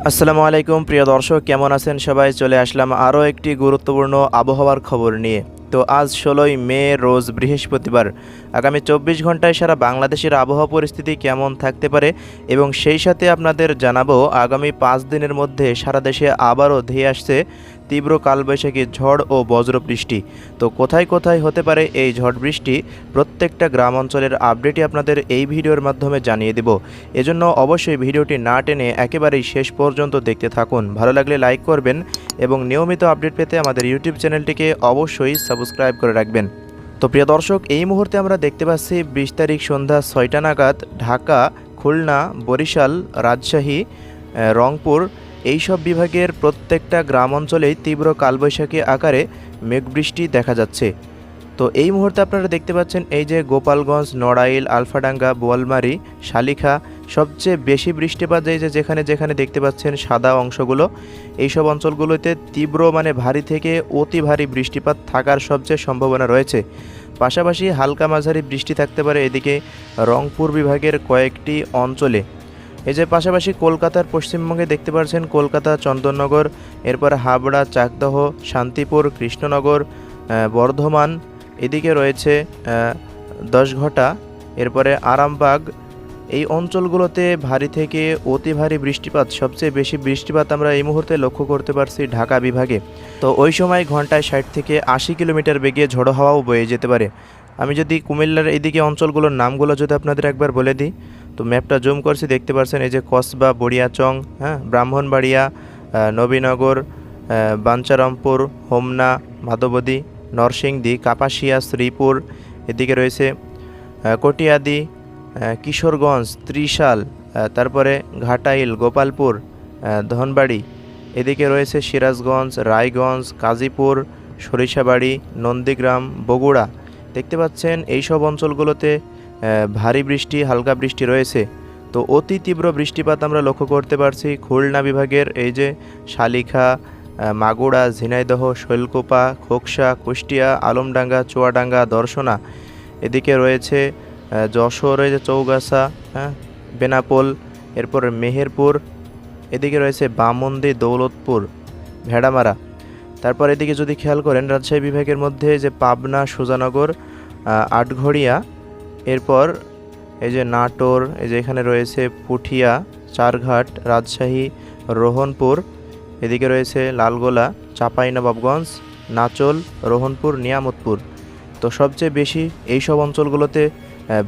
আসসালামু আলাইকুম প্রিয় দর্শক, কেমন আছেন সবাই? চলে আসলাম আরও একটি গুরুত্বপূর্ণ আবহাওয়ার খবর নিয়ে। তো আজ ১৬ই মে, রোজ বৃহস্পতিবার। আগামী ২৪ ঘন্টায় সারা বাংলাদেশের আবহাওয়া পরিস্থিতি কেমন থাকতে পারে এবং সেই সাথে আপনাদের জানাবো আগামী ৫ দিনের মধ্যে সারা দেশে আবারও ধেয়ে আসছে তীব্র কালবৈশাখী ঝড় ও বজ্রবৃষ্টি। তো কোথায় কোথায় হতে পারে এই ঝড় বৃষ্টি, প্রত্যেকটা গ্রাম অঞ্চলের আপডেটই আপনাদের এই ভিডিওর মাধ্যমে জানিয়ে দেব। এজন্য অবশ্যই ভিডিওটি না টেনে একেবারেই শেষ পর্যন্ত দেখতে থাকুন। ভালো লাগলে লাইক করবেন এবং নিয়মিত আপডেট পেতে আমাদের ইউটিউব চ্যানেলটিকে অবশ্যই সাবস্ক্রাইব করে রাখবেন। তো প্রিয় দর্শক, এই মুহূর্তে আমরা দেখতে পাচ্ছি ২০ তারিখ সন্ধ্যা ৬টা নাগাদ ঢাকা, খুলনা, বরিশাল, রাজশাহী, রংপুর এইসব বিভাগের প্রত্যেকটা গ্রাম অঞ্চলেই তীব্র কালবৈশাখী আকারে মেঘবৃষ্টি দেখা যাচ্ছে। তো এই মুহূর্তে আপনারা দেখতে পাচ্ছেন এই যে গোপালগঞ্জ, নড়াইল, আলফাডাঙ্গা, বোয়ালমারী, শালিখা সবচেয়ে বেশি বৃষ্টিপাত যেখানে যেখানে দেখতে পাচ্ছেন সাদা অংশগুলো, এইসব অঞ্চলগুলোতে তীব্র ভারী থেকে অতি ভারী বৃষ্টিপাত থাকার সবচেয়ে সম্ভাবনা রয়েছে। পাশাপাশি হালকা মাঝারি বৃষ্টি থাকতে পারে এদিকে রংপুর বিভাগের কয়েকটি অঞ্চলে। এই যে পাশাপাশি কলকাতার পশ্চিমবঙ্গে দেখতে পাচ্ছেন কলকাতা, চন্দননগর, এরপর হাবড়া, চাকদহ, শান্তিপুর, কৃষ্ণনগর, বর্ধমান, এদিকে রয়েছে দশঘটা, এরপরে আরামবাগ। এই অঞ্চলগুলোতে ভারী থেকে অতি ভারী বৃষ্টিপাত, সবচেয়ে বেশি বৃষ্টিপাত আমরা এই মুহূর্তে লক্ষ্য করতে পারছি ঢাকা বিভাগে। তো ওই সময় ঘন্টায় ৬০ থেকে ৮০ কিলোমিটার বেগে ঝোড়ো হাওয়াও বয়ে যেতে পারে। আমি যদি কুমিল্লার এদিকে অঞ্চলগুলোর নামগুলো যদি আপনাদের একবার বলে দিই, তো ম্যাপটা জুম করছি, দেখতে পাচ্ছেন এই যে কসবা, বড়িয়াচং, ব্রাহ্মণবাড়িয়া, নবীনগর, বাঞ্ছারামপুর, হোমনা, ভাদবদী, নরসিংদী, কাপাসিয়া, শ্রীপুর, এদিকে রয়েছে কটিয়াদি, কিশোরগঞ্জ, ত্রিশাল, তারপরে ঘাটাইল, গোপালপুর, ধনবাড়ি, এদিকে রয়েছে সিরাজগঞ্জ, রায়গঞ্জ, কাজীপুর, সরিষাবাড়ি, নন্দীগ্রাম, বগুড়া। দেখতে পাচ্ছেন এইসব অঞ্চলগুলোতে ভারী বৃষ্টি, হালকা বৃষ্টি রয়েছে। তো অতি তীব্র বৃষ্টিপাত আমরা লক্ষ্য করতে পারছি খুলনা বিভাগের এই যে শালিখা, মাগুড়া, ঝিনাইদহ, শৈলকুপা, খোকসা, কুষ্টিয়া, আলমডাঙ্গা, চুয়াডাঙ্গা, দর্শনা, এদিকে রয়েছে যশোরে যে চৌগাছা, বেনাপোল, এরপর মেহেরপুর, এদিকে রয়েছে বামন্দি, দৌলতপুর, ভেড়ামারা। তারপর এদিকে যদি খেয়াল করেন রাজশাহী বিভাগের মধ্যে যে পাবনা, সুজানগর, আটঘরিয়া, এরপর এই যে নাটোর, এই যে এখানে রয়েছে পুঠিয়া, চারঘাট, রাজশাহী, রোহনপুর, এদিকে রয়েছে লালগোলা, চাঁপাইনবাবগঞ্জ, নাচল, রোহনপুর, নিয়ামতপুর। তো সবচেয়ে বেশি এইসব অঞ্চলগুলোতে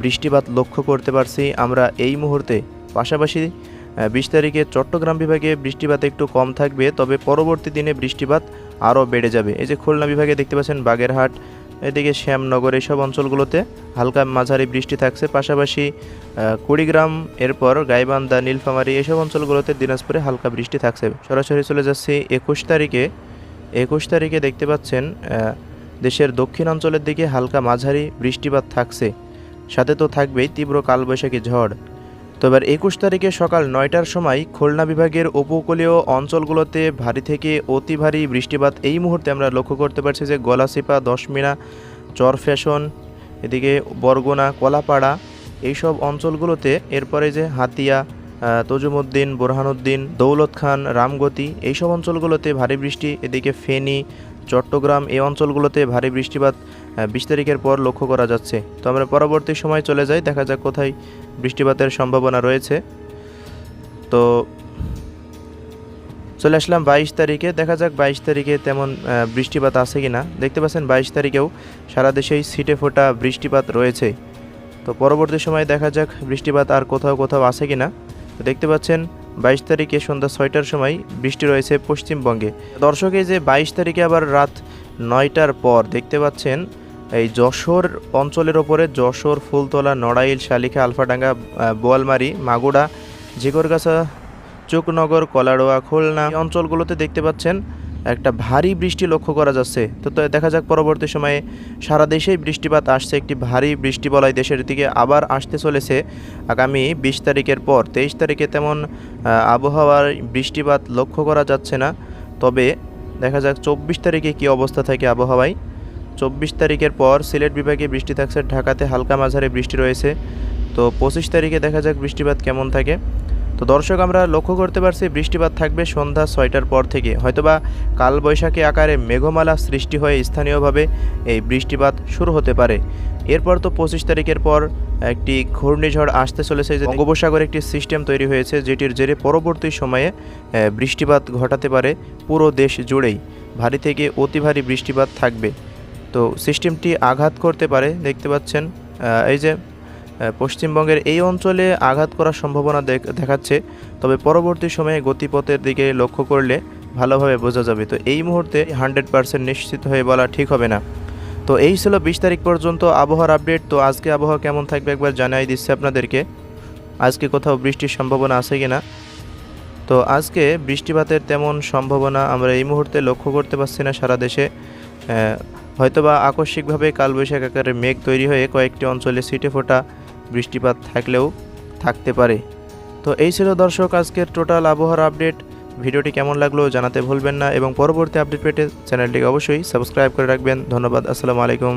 বৃষ্টিপাত লক্ষ্য করতে পারছি আমরা এই মুহূর্তে। পাশাপাশি ২০ তারিখে চট্টগ্রাম বিভাগে বৃষ্টিপাত একটু কম থাকবে, তবে পরবর্তী দিনে বৃষ্টিপাত আরও বেড়ে যাবে। এই যে খুলনা বিভাগে দেখতে পাচ্ছেন বাগেরহাট, এদিকে শ্যামনগর, এইসব অঞ্চলগুলোতে হালকা মাঝারি বৃষ্টি থাকছে। পাশাপাশি কুড়িগ্রাম, এরপর গাইবান্ধা, নীলফামারী এইসব অঞ্চলগুলোতে দিনাজপুরে হালকা বৃষ্টি থাকছে। সরাসরি চলে যাচ্ছি ২১ তারিখে। ২১ তারিখে দেখতে পাচ্ছেন দেশের দক্ষিণাঞ্চলের দিকে হালকা মাঝারি বৃষ্টিপাত থাকছে, সাথে তো থাকবেই তীব্র কালবৈশাখী ঝড়। তো এবার ২১ তারিখে সকাল ৯টার সময় খুলনা বিভাগের উপকূলীয় অঞ্চলগুলোতে ভারী থেকে অতি ভারী বৃষ্টিপাত এই মুহূর্তে আমরা লক্ষ্য করতে পারছি যে গলাচিপা, দশমিনা, চরফ্যাশন, এদিকে বরগুনা, কলাপাড়া এইসব অঞ্চলগুলোতে, এরপরে যে হাতিয়া, তজুমউদ্দিন, বোরহানউদ্দিন, দৌলত খান, রামগতি এইসব অঞ্চলগুলোতে ভারী বৃষ্টি, এদিকে ফেনী, চট্টগ্রাম এই অঞ্চলগুলোতে ভারী বৃষ্টিপাত ২০ তারিখের পর লক্ষ্য করা যাচ্ছে। তো আমরা পরবর্তী সময় চলে যাই, দেখা যাক কোথায় বৃষ্টিপাতের সম্ভাবনা রয়েছে। তো চলে আসলাম ২২ তারিখে, দেখা যাক ২২ তারিখে তেমন বৃষ্টিপাত আছে কি না। দেখতে পাচ্ছেন ২২ তারিখেও সারা দেশেই ছিটে ফোটা বৃষ্টিপাত রয়েছে। তো পরবর্তী সময় দেখা যাক বৃষ্টিপাত আর কোথাও কোথাও আছে কি না। তো দেখতে পাচ্ছেন ২২ তারিখে সন্ধ্যা ৬টার সময় বৃষ্টি রয়েছে পশ্চিমবঙ্গে। দর্শক, এই যে ২২ তারিখে আবার রাত ৯টার পর দেখতে পাচ্ছেন এই যশোর অঞ্চলের ওপরে, যশোর, ফুলতলা, নড়াইল, শালিখা, আলফাডাঙ্গা, বোয়ালমারী, মাগুড়া, ঝিকরগাছা, চুকনগর, কলাড়োয়া, খুলনা এই অঞ্চলগুলোতে দেখতে পাচ্ছেন একটা ভারী বৃষ্টি লক্ষ্য করা যাচ্ছে। তো দেখা যাক পরবর্তী সময়ে সারা দেশেই বৃষ্টিপাত আসছে, একটি ভারী বৃষ্টি বলয় দেশের দিকে আবার আসতে চলেছে আগামী ২০ তারিখের পর। ২৩ তারিখে তেমন আবহাওয়ার বৃষ্টিপাত লক্ষ্য করা যাচ্ছে না, তবে দেখা যাক ২৪ তারিখে কী অবস্থা থাকে আবহাওয়ায়। ২৪ তারিখের পর সিলেট বিভাগে বৃষ্টি থাকছে, ঢাকাতে হালকা মাঝারি বৃষ্টি রয়েছে। তো ২৫ তারিখে দেখা যাক বৃষ্টিপাত কেমন থাকে। তো দর্শক, আমরা লক্ষ্য করতে পারছি বৃষ্টিপাত থাকবে সন্ধ্যা 6টার পর থেকে। হয়তোবা কালবৈশাখী আকারে মেঘমালা সৃষ্টি হয়ে স্থানীয়ভাবে এই বৃষ্টিপাত শুরু হতে পারে। এরপর তো 25 তারিখের পর একটি ঘূর্ণিঝড় আসতে চলেছে, যে বঙ্গোপসাগরে একটি সিস্টেম তৈরি হয়েছে, যেটির জেরে পরবর্তী সময়ে বৃষ্টিপাত ঘটাতে পারে পুরো দেশ জুড়েই। ভারী থেকে অতি ভারী বৃষ্টিপাত থাকবে। তো সিস্টেমটি আঘাত করতে পারে, দেখতে পাচ্ছেন এই যে পশ্চিমবঙ্গের এই অঞ্চলে আঘাত করার সম্ভাবনা দেখাচ্ছে। তবে পরবর্তী সময়ে গতিপথের দিকে লক্ষ্য করলে ভালোভাবে বোঝা যাবে। তো এই মুহূর্তে 100% নিশ্চিত হয়ে বলা ঠিক হবে না। তো এই ছিল 20 তারিখ পর্যন্ত আবহাওয়ার আপডেট। তো আজকে আবহাওয়া কেমন থাকবে একবার জানাই দিচ্ছি আপনাদেরকে। আজকে কোথাও বৃষ্টির সম্ভাবনা আছে কিনা। তো আজকে বৃষ্টিপাতের তেমন সম্ভাবনা আমরা এই মুহূর্তে লক্ষ্য করতে পারছি না সারা দেশে। হয়তোবা আকস্মিকভাবে কালবৈশাখ আকারে মেঘ তৈরি হয়ে কয়েকটি অঞ্চলে ছিটেফোঁটা বৃষ্টিপাত থাকলেও থাকতে পারে। তো এই ছিল দর্শক আজকের টোটাল আবহাওয়ার আপডেট। ভিডিওটি কেমন লাগলো জানাতে ভুলবেন না এবং পরবর্তী আপডেট পেতে চ্যানেলটিকে অবশ্যই সাবস্ক্রাইব করে রাখবেন। ধন্যবাদ। আসসালামু আলাইকুম।